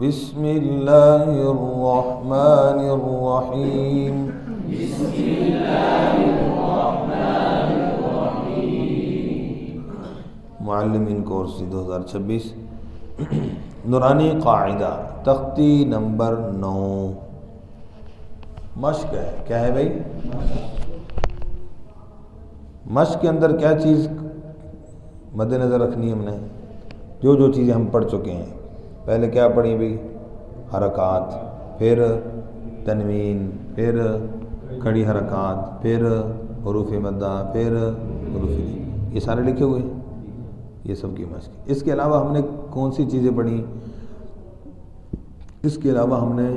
بسم اللہ الرحمن الرحیم. بسم اللہ الرحمن الرحیم. معلمین کورس 2026 نورانی قاعدہ تختی نمبر 9. مشق ہے. کیا ہے بھائی؟ مشق کے اندر کیا چیز مد نظر رکھنی ہے؟ ہم نے جو چیزیں ہم پڑھ چکے ہیں. پہلے کیا پڑھی بھائی؟ حرکات، پھر تنوین، پھر کھڑی حرکات، پھر حروف مدہ، پھر حروف لین. یہ سارے لکھے ہوئے ہیں. یہ سب کی مشق. اس کے علاوہ ہم نے کون سی چیزیں پڑھی؟ اس کے علاوہ ہم نے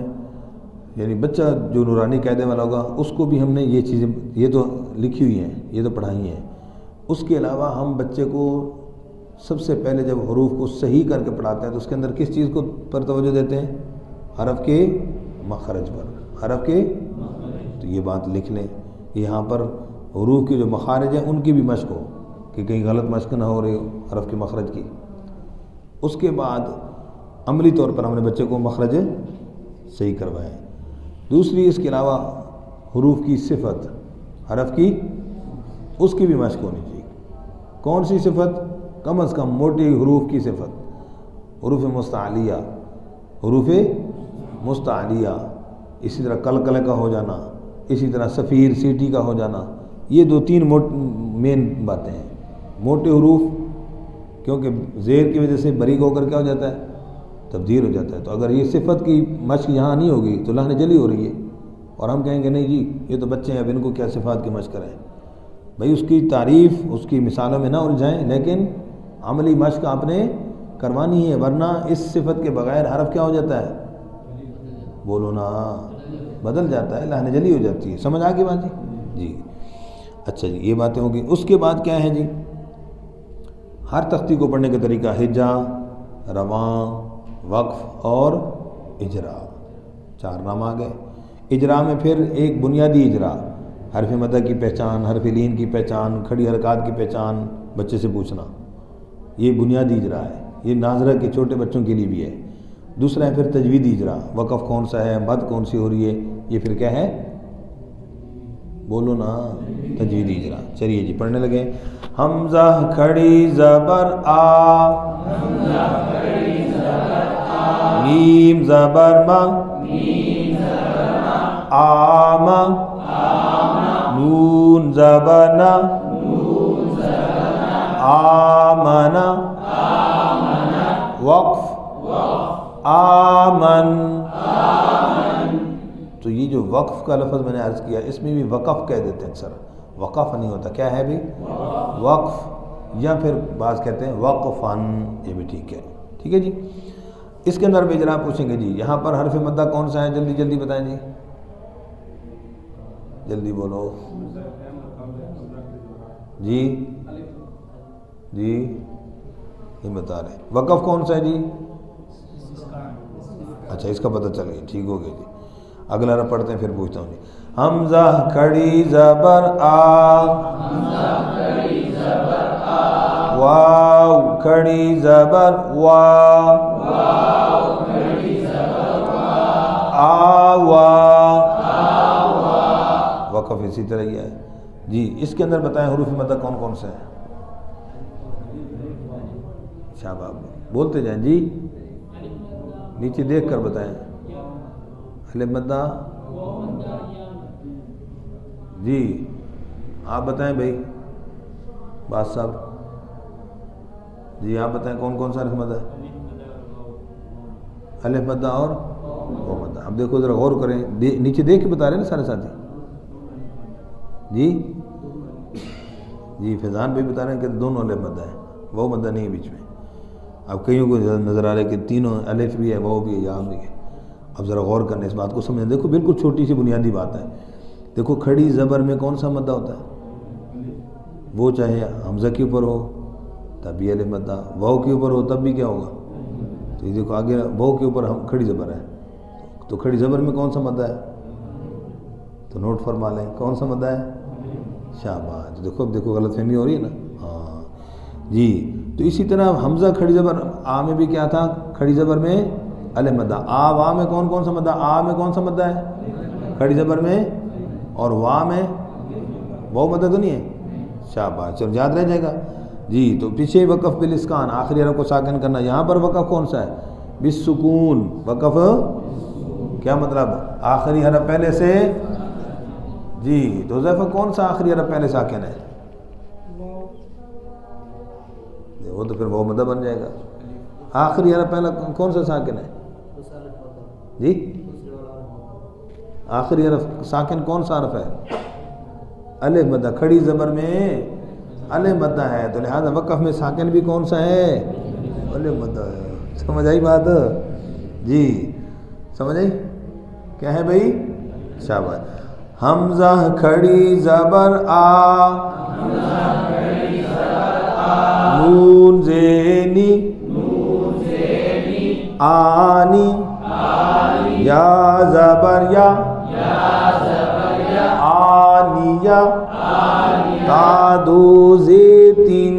یعنی بچہ جو نورانی قاعدے والا ہوگا اس کو بھی ہم نے یہ چیزیں، یہ تو لکھی ہوئی ہیں، یہ تو پڑھائی ہیں. اس کے علاوہ ہم بچے کو سب سے پہلے جب حروف کو صحیح کر کے پڑھاتے ہیں تو اس کے اندر کس چیز کو پر توجہ دیتے ہیں؟ حرف کے مخرج پر. حرف کے تو یہ بات لکھ لیں. یہاں پر حروف کے جو مخارج ہیں ان کی بھی مشق ہو کہ کہیں غلط مشق نہ ہو رہی ہو حرف کے مخرج کی. اس کے بعد عملی طور پر ہم نے بچے کو مخرج صحیح کروائے. دوسری اس کے علاوہ حروف کی صفت، حرف کی، اس کی بھی مشق ہونی چاہیے. کون سی صفت؟ کم از کم موٹی حروف کی صفت. حروف مستعلیہ، حروف مستعلیہ، اسی طرح قلقلہ کا ہو جانا، اسی طرح صفیر سیٹی کا ہو جانا. یہ 2-3 مین باتیں ہیں. موٹے حروف کیونکہ زیر کی وجہ سے باریک ہو کر کیا ہو جاتا ہے؟ تبدیل ہو جاتا ہے. تو اگر یہ صفت کی مشق یہاں نہیں ہوگی تو لہن جلی ہو رہی ہے اور ہم کہیں گے نہیں جی یہ تو بچے ہیں اب ان کو کیا صفات کی مشق کریں. بھائی اس کی تعریف اس کی مثالوں میں نہ الجھائیں لیکن عملی مشق آپ نے کروانی ہے، ورنہ اس صفت کے بغیر حرف کیا ہو جاتا ہے؟ بولو نا، بدل جاتا ہے، لہن جلی ہو جاتی ہے. سمجھ آ گئی بات جی؟ اچھا جی، یہ باتیں ہوگی. اس کے بعد کیا ہے جی؟ ہر تختی کو پڑھنے کا طریقہ: ہجا، رواں، وقف اور اجرا. 4 نام آ گئے. اجرا میں پھر ایک بنیادی اجرا، حرف مدہ کی پہچان، حرف لین کی پہچان، کھڑی حرکات کی پہچان بچے سے پوچھنا. یہ بنیادی اجرا ہے. یہ ناظرہ کے چھوٹے بچوں کے لیے بھی ہے. دوسرا ہے پھر تجویدی اجرا، وقف کون سا ہے، مد کون سی ہو رہی ہے. یہ پھر کیا ہے؟ بولو نا، تجویدی اجرا. چلیے جی پڑھنے لگے. حمزہ کھڑی زبر آ، حمزہ کھڑی زبر آ، میم زبر ما، میم زبر ما، آم، آم، نون زبر نا، نون زبر نا، آمن، آمن، وقف، وقف، آمن. آمن. تو یہ جو وقف کا لفظ میں نے عرض کیا اس میں بھی وقف کہہ دیتے ہیں اکثر. وقف نہیں ہوتا. کیا ہے بھی؟ وقف. یا پھر بعض کہتے ہیں وقفن. یہ بھی ٹھیک ہے. ٹھیک ہے جی. اس کے اندر بھی جناب پوچھیں گے جی یہاں پر حرف مدہ کون سا ہے؟ جلدی جلدی بتائیں جی، جلدی بولو جی. جی یہ بتا رہے ہیں. وقف کون سا ہے جی؟ اچھا اس کا پتہ چل گیا. ٹھیک ہو گیا جی. اگلا رب پڑھتے ہیں پھر پوچھتا ہوں جی. حمزہ کھڑی زبر آ، حمزہ کھڑی زبر آ، واو کھڑی زبر وا، واو کھڑی زبر وا، آوا. آوا. وقف اسی طرح ہی ہے جی. اس کے اندر بتائیں حروف مدہ کون کون سے ہیں؟ شاباب بولتے جائیں جی، نیچے دیکھ کر بتائیں. الف مدہ جی آپ بتائیں بھائی باز صاحب جی. آپ بتائیں کون کون سا الف مدہ ہے؟ الف مدہ اور وہ مدہ. اب دیکھو ذرا غور کریں، نیچے دیکھ کے بتا رہے ہیں نا سارے ساتھی جی. جی فیضان بھی بتا رہے ہیں کہ دونوں الف مدہ ہیں، وہ مدہ نہیں ہے بیچ میں. اب کئیوں کو نظر آ رہا ہے کہ تینوں الف بھی ہے، وہ بھی ہے، یہاں بھی ہے. اب ذرا غور کرنے اس بات کو سمجھیں. دیکھو بالکل چھوٹی سی بنیادی بات ہے. دیکھو کھڑی زبر میں کون سا مدہ ہوتا ہے؟ وہ چاہے حمزہ کے اوپر ہو تب بھی الف مدہ، واو کے اوپر ہو تب بھی کیا ہوگا؟ تو یہ دیکھو آگے واو کے اوپر ہم کھڑی زبر ہے تو کھڑی زبر میں کون سا مدہ ہے؟ تو نوٹ فرما لیں کون سا مدہ ہے؟ شاباش. دیکھو اب دیکھو غلط فہمی ہو رہی ہے نا. ہاں جی. تو اسی طرح حمزہ کھڑی زبر آ میں بھی کیا تھا؟ کھڑی زبر میں الف مدہ. آ وا میں کون کون سا مدہ؟ آ میں کون سا مدہ ہے؟ کھڑی زبر میں. اور وا میں واو مدہ تو نہیں ہے؟ شاباش، چلو یاد رہ جائے گا جی. تو پیچھے وقف بالاسکان، آخری حرف کو ساکن کرنا. یہاں پر وقف کون سا ہے؟ بالسکون. وقف کیا مطلب؟ آخری حرف پہلے سے جی. تو حذیفہ کون سا آخری حرف پہلے ساکن ہے؟ وہ تو پھر وہ مدہ بن جائے گا. آخری حرف پہلا کون سا ساکن ہے جی؟ آخری حرف ساکن کون سا حرف ہے؟ الف مدہ. کھڑی زبر میں الف مدہ ہے، تو لہذا وقف میں ساکن بھی کون سا ہے؟ الف مدہ ہے. سمجھ آئی بات جی؟ سمجھ آئی کیا ہے بھائی؟ شاباش. حمزہ کھڑی زبر آ، نون زینی آنی، یا زبر یا آنیہ، تا دو زیتن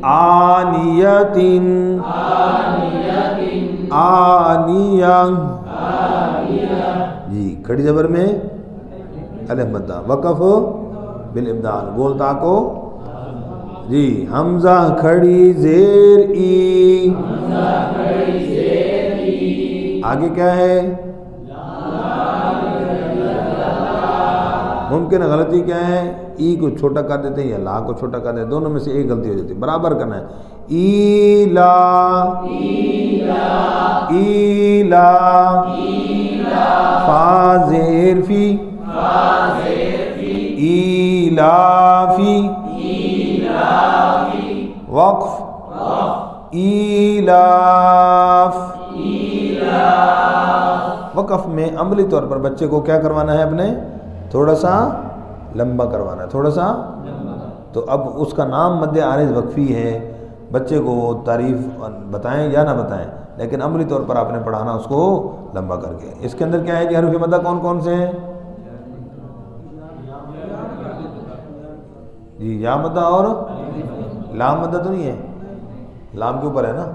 آنیتن آنیہ جی. کھڑی زبر میں الف مدہ. وقف بالابدال، گولتا کو جی. حمزہ کھڑی زیر ای، آگے کیا ہے؟ ممکن غلطی کیا ہے؟ ای کو چھوٹا کر دیتے ہیں یا لا کو چھوٹا کر دیتے ہیں، دونوں میں سے ایک غلطی ہو جاتی ہے، برابر کرنا ہے. ایلا ایلا فا زیر فی ایلافی، وقف ایلاف. وقف میں عملی طور پر بچے کو کیا کروانا ہے؟ اپنے تھوڑا سا لمبا کروانا ہے، تھوڑا سا. تو اب اس کا نام مد عارض وقفی ہے. بچے کو تعریف بتائیں یا نہ بتائیں، لیکن عملی طور پر آپ نے پڑھانا اس کو لمبا کر کے. اس کے اندر کیا ہے کہ حروف مدہ کون کون سے ہیں جی؟ یا مدہ اور لام مدہ تو نہیں ہے، لام کے اوپر ہے نا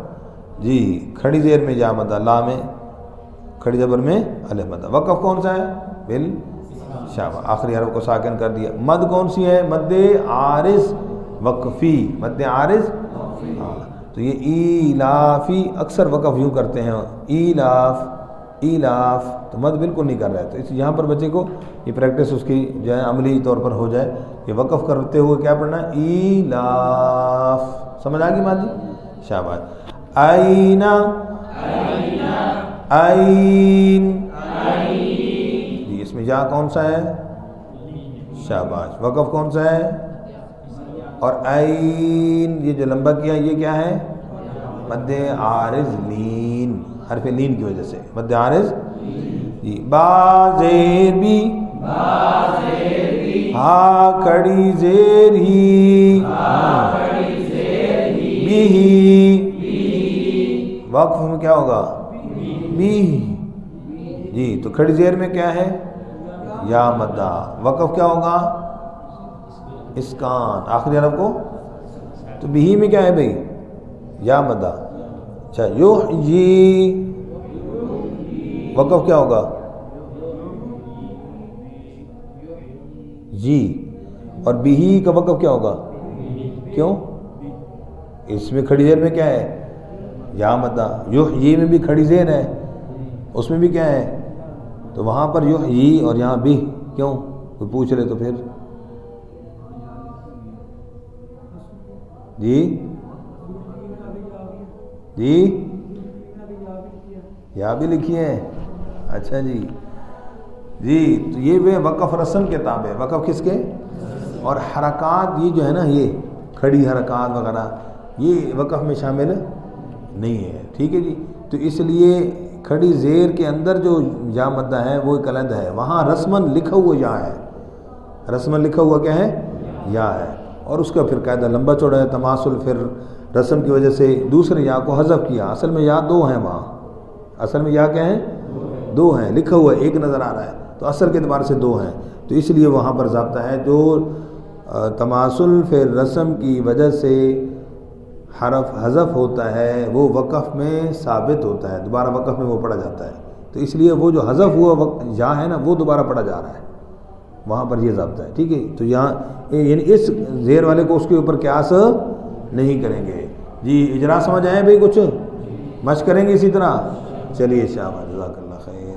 جی. کھڑی زیر میں یا مدہ، لا میں کھڑی زبر میں الف مدہ. وقف کون سا ہے؟ بال شاباش، آخری حرف کو ساکن کر دیا. مد کون سی ہے؟ مد عارض وقفی. مد عارض تو یہ ایلافی اکثر وقف یوں کرتے ہیں، ایلاف ایلاف، تو مد بالکل نہیں کر رہا ہے. تو اس یہاں پر بچے کو یہ پریکٹس اس کی جو ہے عملی طور پر ہو جائے کہ وقف کرتے ہوئے کیا پڑھنا ہے؟ ایلاف. سمجھ آ گئی بات جی؟ شاباش. آئینہ آئین جی. اس میں یا کون سا ہے؟ شاباش. وقف کون سا ہے؟ اور عین یہ جو لمبا کیا یہ کیا ہے؟ مد عارض لین، حرف لین کی وجہ سے مد عارض جی. با زیر بھی، ہا کھڑی زیر ہی، بھی. وقف میں کیا ہوگا؟ بھی جی. تو کھڑی زیر میں کیا ہے؟ یا مدہ. وقف کیا ہوگا؟ اسکان، آخری حرف کو. تو بھی میں کیا ہے بھائی؟ یا مدہ. اچھا. یحیی، وقف کیا ہوگا؟ جی. اور بھی کا وقف کیا ہوگا؟ کیوں؟ اس میں کھڑی زیر میں کیا ہے؟ یا مدہ. یحیی میں بھی کھڑی زیر ہے، اس میں بھی کیا ہے؟ تو وہاں پر یحیی اور یہاں بھی کیوں؟ کوئی پوچھ لے تو پھر جی جی یا بھی لکھی ہے. اچھا جی جی. تو یہ وقف رسم کے تابع. وقف کس کے؟ اور حرکات یہ جو ہے نا، یہ کھڑی حرکات وغیرہ یہ وقف میں شامل نہیں ہے. ٹھیک ہے جی. تو اس لیے کھڑی زیر کے اندر جو یا مدہ ہے وہ ایک علیحدہ ہے. وہاں رسمن لکھا ہوا یا ہے، رسمن لکھا ہوا کیا ہے؟ یا ہے. اور اس کا پھر قاعدہ لمبا چوڑا ہے. تماثل پھر رسم کی وجہ سے دوسرے یا کو حذف کیا. اصل میں یا دو ہیں وہاں، اصل میں یا کیا ہیں؟ دو ہیں. لکھا ہوا ایک نظر آ رہا ہے، تو اثر کے اعتبار سے دو ہیں. تو اس لیے وہاں پر ضابطہ ہے جو تماثل پھر رسم کی وجہ سے حرف حذف ہوتا ہے وہ وقف میں ثابت ہوتا ہے، دوبارہ وقف میں وہ پڑھا جاتا ہے، تو اس لیے وہ جو حذف ہوا جہاں ہے نا وہ دوبارہ پڑھا جا رہا ہے، وہاں پر یہ ضابطہ ہے، ٹھیک ہے؟ تو یہاں یعنی اس زیر والے کو اس کے اوپر قیاس نہیں کریں گے۔ جی اجرا سمجھ آئے بھائی؟ کچھ مشق کریں گے اسی طرح؟ چلیے شاباش، جزاک اللہ خیر۔